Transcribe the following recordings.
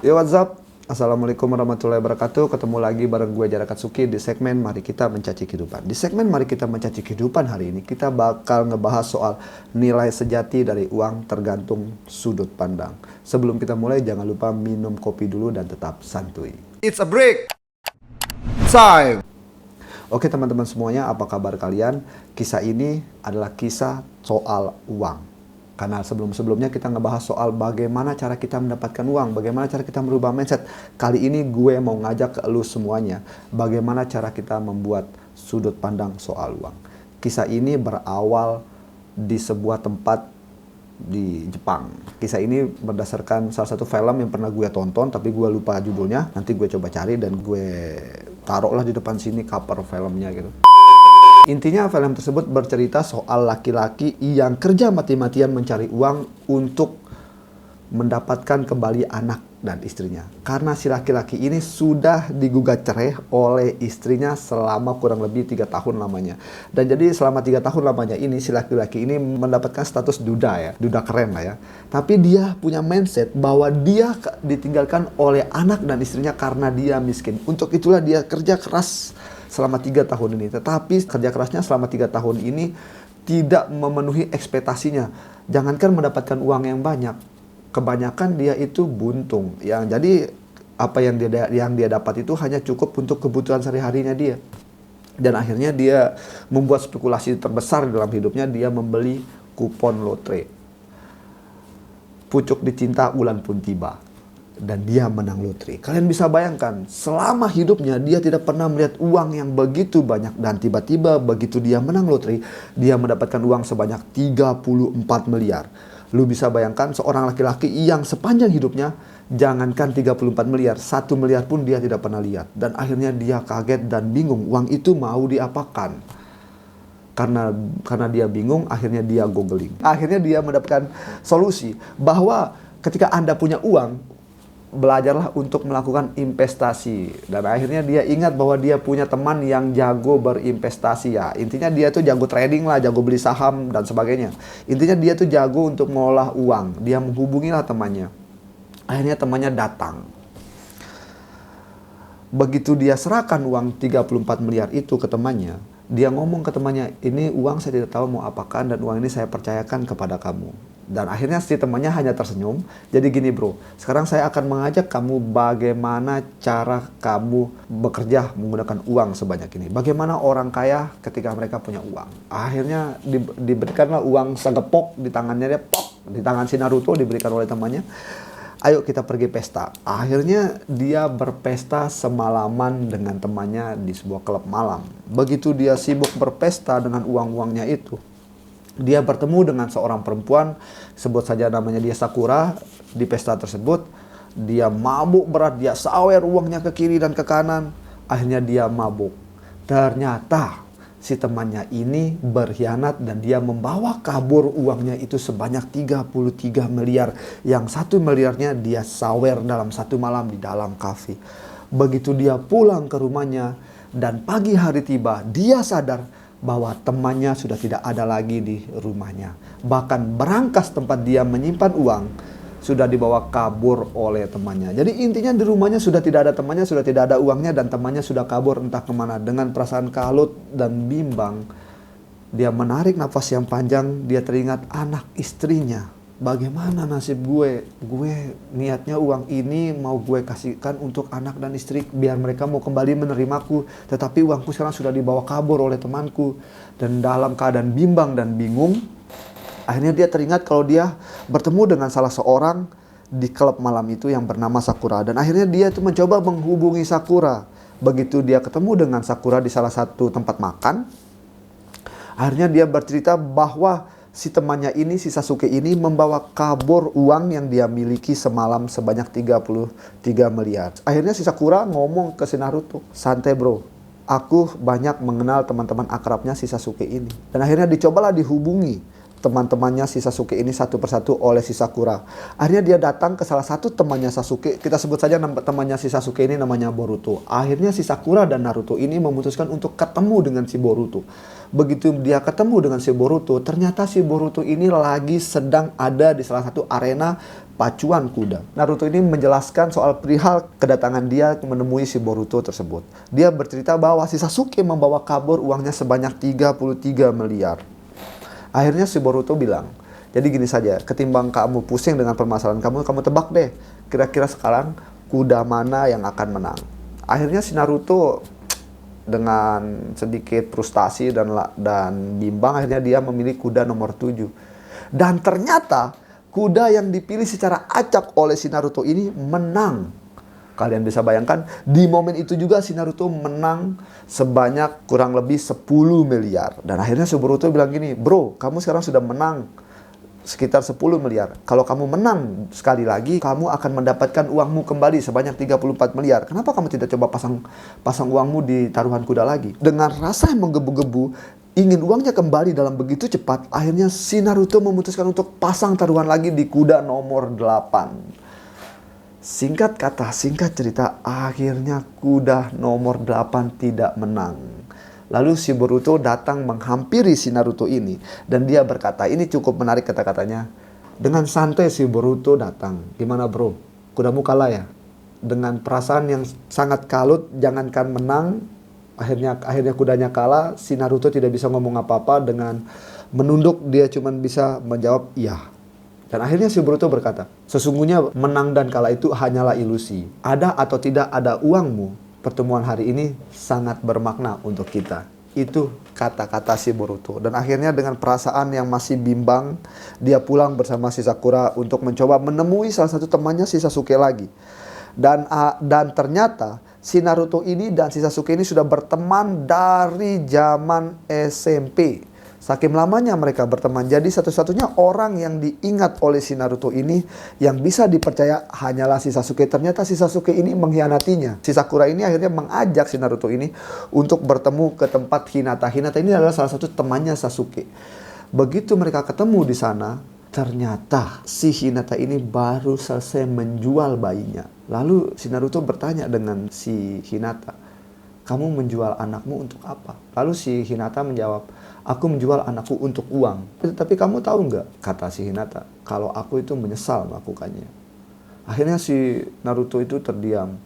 Yo, what's up? Assalamualaikum warahmatullahi wabarakatuh. Ketemu lagi bareng gue Jara Katsuki di segmen Mari Kita Mencaci Kehidupan. Di segmen Mari Kita Mencaci Kehidupan hari ini kita bakal ngebahas soal nilai sejati dari uang tergantung sudut pandang. Sebelum kita mulai jangan lupa minum kopi dulu dan tetap santuy. It's a break time. Oke teman-teman semuanya, apa kabar kalian? Kisah ini adalah kisah soal uang. Karena sebelum-sebelumnya kita ngebahas soal bagaimana cara kita mendapatkan uang, bagaimana cara kita merubah mindset. Kali ini gue mau ngajak ke elu semuanya, bagaimana cara kita membuat sudut pandang soal uang. Kisah ini berawal di sebuah tempat di Jepang. Kisah ini berdasarkan salah satu film yang pernah gue tonton, tapi gue lupa judulnya. Nanti gue coba cari dan gue taruhlah di depan sini cover filmnya gitu. Intinya film tersebut bercerita soal laki-laki yang kerja mati-matian mencari uang untuk mendapatkan kembali anak dan istrinya. Karena si laki-laki ini sudah digugat cerai oleh istrinya selama kurang lebih 3 tahun lamanya. Dan jadi selama 3 tahun lamanya ini si laki-laki ini mendapatkan status duda ya. Duda keren lah ya. Tapi dia punya mindset bahwa dia ditinggalkan oleh anak dan istrinya karena dia miskin. Untuk itulah dia kerja keras selama 3 tahun ini. Tetapi kerja kerasnya selama 3 tahun ini tidak memenuhi ekspektasinya. Jangankan mendapatkan uang yang banyak, kebanyakan dia itu buntung. Jadi apa yang dia dapat itu hanya cukup untuk kebutuhan sehari-harinya dia. Dan akhirnya dia membuat spekulasi terbesar dalam hidupnya, dia membeli kupon lotre. Pucuk dicinta ulan pun tiba. Dan dia menang lotre. Kalian bisa bayangkan, selama hidupnya dia tidak pernah melihat uang yang begitu banyak. Dan tiba-tiba begitu dia menang lotre, dia mendapatkan uang sebanyak 34 miliar. Lu bisa bayangkan seorang laki-laki yang sepanjang hidupnya, jangankan 34 miliar, 1 miliar pun dia tidak pernah lihat. Dan akhirnya dia kaget dan bingung, uang itu mau diapakan. Karena dia bingung, akhirnya dia googling. Akhirnya dia mendapatkan solusi bahwa ketika Anda punya uang, belajarlah untuk melakukan investasi. Dan akhirnya dia ingat bahwa dia punya teman yang jago berinvestasi ya. Intinya dia tuh jago trading lah, jago beli saham dan sebagainya. Intinya dia tuh jago untuk mengolah uang. Dia menghubungilah temannya. Akhirnya temannya datang. Begitu dia serahkan uang 34 miliar itu ke temannya, dia ngomong ke temannya, ini uang saya tidak tahu mau apakan dan uang ini saya percayakan kepada kamu. Dan akhirnya si temannya hanya tersenyum. Jadi gini bro, sekarang saya akan mengajak kamu bagaimana cara kamu bekerja menggunakan uang sebanyak ini. Bagaimana orang kaya ketika mereka punya uang. Akhirnya diberikanlah uang segepok di tangannya dia, pok, di tangan si Naruto diberikan oleh temannya. Ayo kita pergi pesta. Akhirnya dia berpesta semalaman dengan temannya di sebuah klub malam. Begitu dia sibuk berpesta dengan uang-uangnya itu, dia bertemu dengan seorang perempuan, sebut saja namanya dia Sakura. Di pesta tersebut, dia mabuk berat, dia sawer uangnya ke kiri dan ke kanan. Akhirnya dia mabuk. Ternyata si temannya ini berkhianat dan dia membawa kabur uangnya itu sebanyak 33 miliar. Yang 1 miliarnya dia sawer dalam 1 malam di dalam kafe. Begitu dia pulang ke rumahnya dan pagi hari tiba, dia sadar bahwa temannya sudah tidak ada lagi di rumahnya. Bahkan berangkas tempat dia menyimpan uang sudah dibawa kabur oleh temannya. Jadi intinya di rumahnya sudah tidak ada temannya, sudah tidak ada uangnya, dan temannya sudah kabur entah kemana. Dengan perasaan kalut dan bimbang, dia menarik nafas yang panjang, dia teringat anak istrinya. Bagaimana nasib gue? Gue niatnya uang ini mau gue kasihkan untuk anak dan istri biar mereka mau kembali menerimaku. Tetapi uangku sekarang sudah dibawa kabur oleh temanku. Dan dalam keadaan bimbang dan bingung, akhirnya dia teringat kalau dia bertemu dengan salah seorang di klub malam itu yang bernama Sakura. Dan akhirnya dia tuh mencoba menghubungi Sakura. Begitu dia ketemu dengan Sakura di salah satu tempat makan, akhirnya dia bercerita bahwa si temannya ini, si Sasuke ini membawa kabur uang yang dia miliki semalam sebanyak 33 miliar. Akhirnya si Sakura ngomong ke si Naruto, santai bro, aku banyak mengenal teman-teman akrabnya si Sasuke ini. Dan akhirnya dicobalah dihubungi teman-temannya si Sasuke ini satu persatu oleh si Sakura. Akhirnya dia datang ke salah satu temannya Sasuke, kita sebut saja temannya si Sasuke ini namanya Boruto. Akhirnya si Sakura dan Naruto ini memutuskan untuk ketemu dengan si Boruto. Begitu dia ketemu dengan si Boruto, ternyata si Boruto ini lagi sedang ada di salah satu arena pacuan kuda. Naruto ini menjelaskan soal perihal kedatangan dia menemui si Boruto tersebut. Dia bercerita bahwa si Sasuke membawa kabur uangnya sebanyak 33 miliar. Akhirnya si Boruto bilang, jadi gini saja, ketimbang kamu pusing dengan permasalahan kamu tebak deh, kira-kira sekarang kuda mana yang akan menang. Akhirnya si Naruto dengan sedikit frustasi dan bimbang, akhirnya dia memilih kuda nomor 7. Dan ternyata kuda yang dipilih secara acak oleh si Naruto ini menang. Kalian bisa bayangkan, di momen itu juga si Naruto menang sebanyak kurang lebih 10 miliar. Dan akhirnya si Boruto bilang gini, bro, kamu sekarang sudah menang sekitar 10 miliar. Kalau kamu menang sekali lagi, kamu akan mendapatkan uangmu kembali sebanyak 34 miliar. Kenapa kamu tidak coba pasang uangmu di taruhan kuda lagi? Dengan rasa yang menggebu-gebu, ingin uangnya kembali dalam begitu cepat, akhirnya si Naruto memutuskan untuk pasang taruhan lagi di kuda nomor 8. Singkat kata, singkat cerita, akhirnya kuda nomor 8 tidak menang. Lalu si Boruto datang menghampiri si Naruto ini. Dan dia berkata, ini cukup menarik kata-katanya. Dengan santai si Boruto datang. Gimana bro? Kudamu kalah ya? Dengan perasaan yang sangat kalut, jangankan menang, akhirnya kudanya kalah. Si Naruto tidak bisa ngomong apa-apa. Dengan menunduk, dia cuma bisa menjawab iya. Dan akhirnya si Boruto berkata, sesungguhnya menang dan kalah itu hanyalah ilusi. Ada atau tidak ada uangmu, pertemuan hari ini sangat bermakna untuk kita. Itu kata-kata si Boruto. Dan akhirnya dengan perasaan yang masih bimbang, dia pulang bersama si Sakura untuk mencoba menemui salah satu temannya si Sasuke lagi. Dan ternyata si Naruto ini dan si Sasuke ini sudah berteman dari zaman SMP. Saking lamanya mereka berteman, jadi satu-satunya orang yang diingat oleh si Naruto ini yang bisa dipercaya hanyalah si Sasuke. Ternyata si Sasuke ini mengkhianatinya. Si Sakura ini akhirnya mengajak si Naruto ini untuk bertemu ke tempat Hinata. Hinata ini adalah salah satu temannya Sasuke. Begitu mereka ketemu di sana, ternyata si Hinata ini baru selesai menjual bayinya. Lalu si Naruto bertanya dengan si Hinata, kamu menjual anakmu untuk apa? Lalu si Hinata menjawab, aku menjual anakku untuk uang. Tapi kamu tahu nggak, kata si Hinata, kalau aku itu menyesal melakukannya. Akhirnya si Naruto itu terdiam.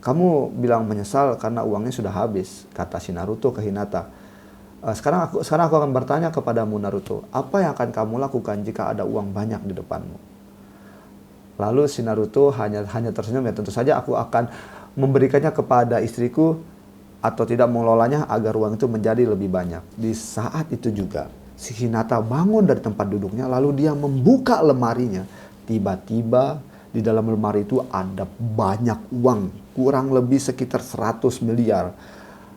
Kamu bilang menyesal karena uangnya sudah habis, kata si Naruto ke Hinata. Sekarang aku akan bertanya kepadamu Naruto, apa yang akan kamu lakukan jika ada uang banyak di depanmu? Lalu si Naruto hanya tersenyum, ya tentu saja aku akan memberikannya kepada istriku atau tidak mengelolanya agar uang itu menjadi lebih banyak. Di saat itu juga si Hinata bangun dari tempat duduknya, lalu dia membuka lemarinya. Tiba-tiba di dalam lemari itu ada banyak uang, kurang lebih sekitar 100 miliar.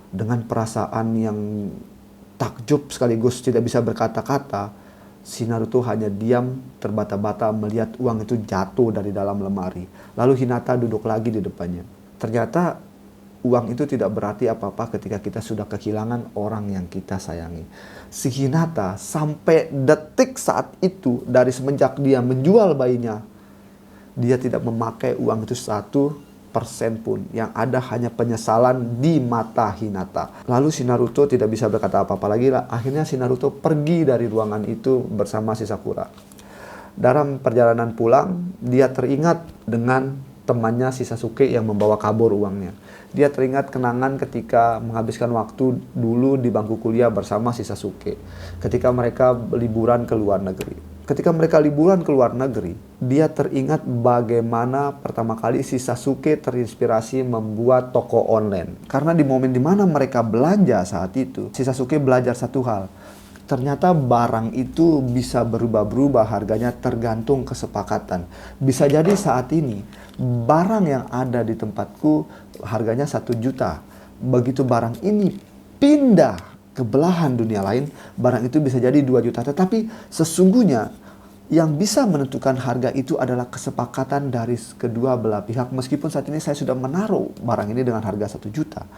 Dengan perasaan yang takjub sekaligus tidak bisa berkata-kata, si Naruto hanya diam terbata-bata melihat uang itu jatuh dari dalam lemari. Lalu Hinata duduk lagi di depannya. Ternyata uang itu tidak berarti apa-apa ketika kita sudah kehilangan orang yang kita sayangi. Si Hinata sampai detik saat itu, dari semenjak dia menjual bayinya, dia tidak memakai uang itu 1% pun. Yang ada hanya penyesalan di mata Hinata. Lalu si Naruto tidak bisa berkata apa-apa lagi. Akhirnya si Naruto pergi dari ruangan itu bersama si Sakura. Dalam perjalanan pulang, dia teringat dengan temannya si Sasuke yang membawa kabur uangnya. Dia teringat kenangan ketika menghabiskan waktu dulu di bangku kuliah bersama si Sasuke. Ketika mereka liburan ke luar negeri. Ketika mereka liburan ke luar negeri, dia teringat bagaimana pertama kali si Sasuke terinspirasi membuat toko online. Karena di momen dimana mereka belanja saat itu, si Sasuke belajar satu hal. Ternyata barang itu bisa berubah-berubah harganya tergantung kesepakatan. Bisa jadi saat ini barang yang ada di tempatku harganya 1 juta. Begitu barang ini pindah ke belahan dunia lain, barang itu bisa jadi 2 juta. Tetapi sesungguhnya yang bisa menentukan harga itu adalah kesepakatan dari kedua belah pihak. Meskipun saat ini saya sudah menaruh barang ini dengan harga 1 juta.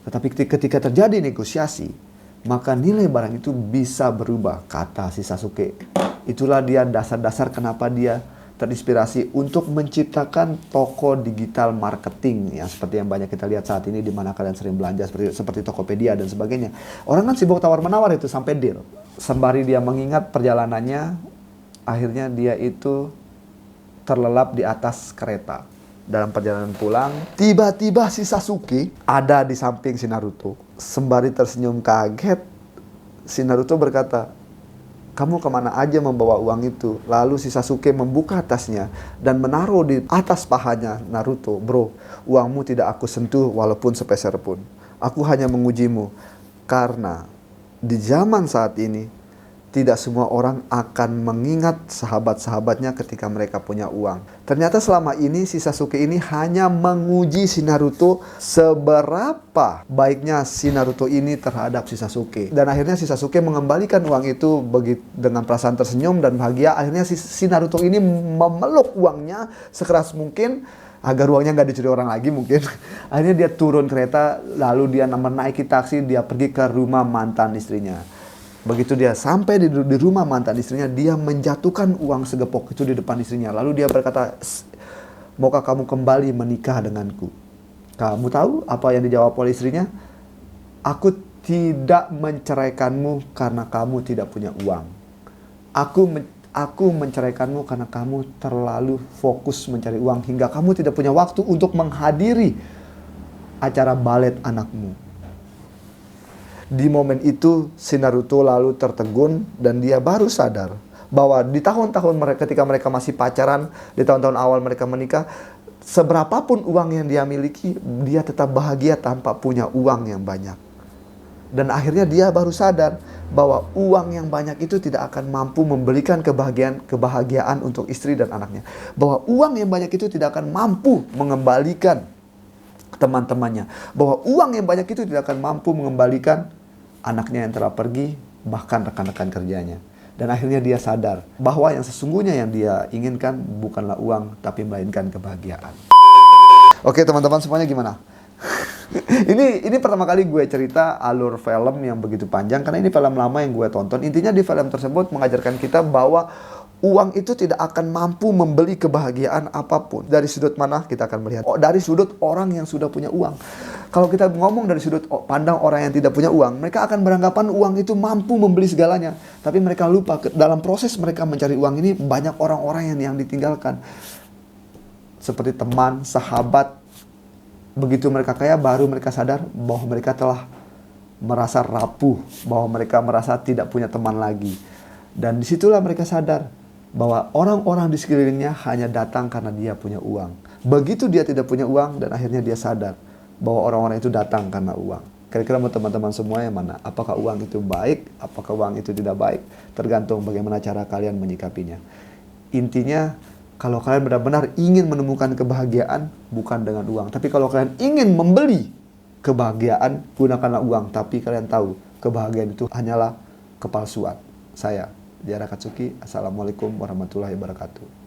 Tetapi ketika terjadi negosiasi, maka nilai barang itu bisa berubah, kata si Sasuke. Itulah dia dasar-dasar kenapa dia terinspirasi untuk menciptakan toko digital marketing yang seperti yang banyak kita lihat saat ini, di mana kalian sering belanja seperti Tokopedia dan sebagainya. Orang kan sibuk tawar-menawar itu sampai deal. Sembari dia mengingat perjalanannya, akhirnya dia itu terlelap di atas kereta. Dalam perjalanan pulang, tiba-tiba si Sasuke ada di samping si Naruto. Sembari tersenyum kaget, si Naruto berkata, "Kamu kemana aja membawa uang itu?" Lalu si Sasuke membuka tasnya dan menaruh di atas pahanya Naruto. "Bro, uangmu tidak aku sentuh walaupun sepeser pun. Aku hanya mengujimu. Karena di zaman saat ini, tidak semua orang akan mengingat sahabat-sahabatnya ketika mereka punya uang." Ternyata selama ini si Sasuke ini hanya menguji si Naruto seberapa baiknya si Naruto ini terhadap si Sasuke. Dan akhirnya si Sasuke mengembalikan uang itu dengan perasaan tersenyum dan bahagia. Akhirnya si Naruto ini memeluk uangnya sekeras mungkin agar uangnya nggak dicuri orang lagi mungkin. Akhirnya dia turun kereta, lalu dia menaiki taksi, dia pergi ke rumah mantan istrinya. Begitu dia sampai di rumah mantan istrinya, dia menjatuhkan uang segepok itu di depan istrinya. Lalu dia berkata, "Maukah kamu kembali menikah denganku?" Kamu tahu apa yang dijawab oleh istrinya? "Aku tidak menceraikanmu karena kamu tidak punya uang. Aku menceraikanmu karena kamu terlalu fokus mencari uang hingga kamu tidak punya waktu untuk menghadiri acara balet anakmu." Di momen itu si Naruto lalu tertegun dan dia baru sadar bahwa di tahun-tahun ketika mereka masih pacaran, di tahun-tahun awal mereka menikah, seberapapun uang yang dia miliki, dia tetap bahagia tanpa punya uang yang banyak. Dan akhirnya dia baru sadar bahwa uang yang banyak itu tidak akan mampu membelikan kebahagiaan untuk istri dan anaknya. Bahwa uang yang banyak itu tidak akan mampu mengembalikan teman-temannya. Bahwa uang yang banyak itu tidak akan mampu mengembalikan anaknya yang telah pergi, bahkan rekan-rekan kerjanya. Dan akhirnya dia sadar bahwa yang sesungguhnya yang dia inginkan bukanlah uang, tapi melainkan kebahagiaan. Oke teman-teman semuanya, gimana? Ini pertama kali gue cerita alur film yang begitu panjang, karena ini film lama yang gue tonton. Intinya di film tersebut mengajarkan kita bahwa uang itu tidak akan mampu membeli kebahagiaan apapun. Dari sudut mana kita akan melihat? Dari sudut orang yang sudah punya uang. Kalau kita ngomong dari sudut pandang orang yang tidak punya uang, mereka akan beranggapan uang itu mampu membeli segalanya. Tapi mereka lupa, dalam proses mereka mencari uang ini banyak orang-orang yang ditinggalkan. Seperti teman, sahabat. Begitu mereka kaya, baru mereka sadar bahwa mereka telah merasa rapuh, bahwa mereka merasa tidak punya teman lagi. Dan disitulah mereka sadar bahwa orang-orang di sekelilingnya hanya datang karena dia punya uang. Begitu dia tidak punya uang, dan akhirnya dia sadar bahwa orang-orang itu datang karena uang. Kira-kira mau teman-teman semua yang mana? Apakah uang itu baik? Apakah uang itu tidak baik? Tergantung bagaimana cara kalian menyikapinya. Intinya, kalau kalian benar-benar ingin menemukan kebahagiaan, bukan dengan uang. Tapi kalau kalian ingin membeli kebahagiaan, gunakanlah uang. Tapi kalian tahu, kebahagiaan itu hanyalah kepalsuan. Saya, Diara Katsuki. Assalamualaikum warahmatullahi wabarakatuh.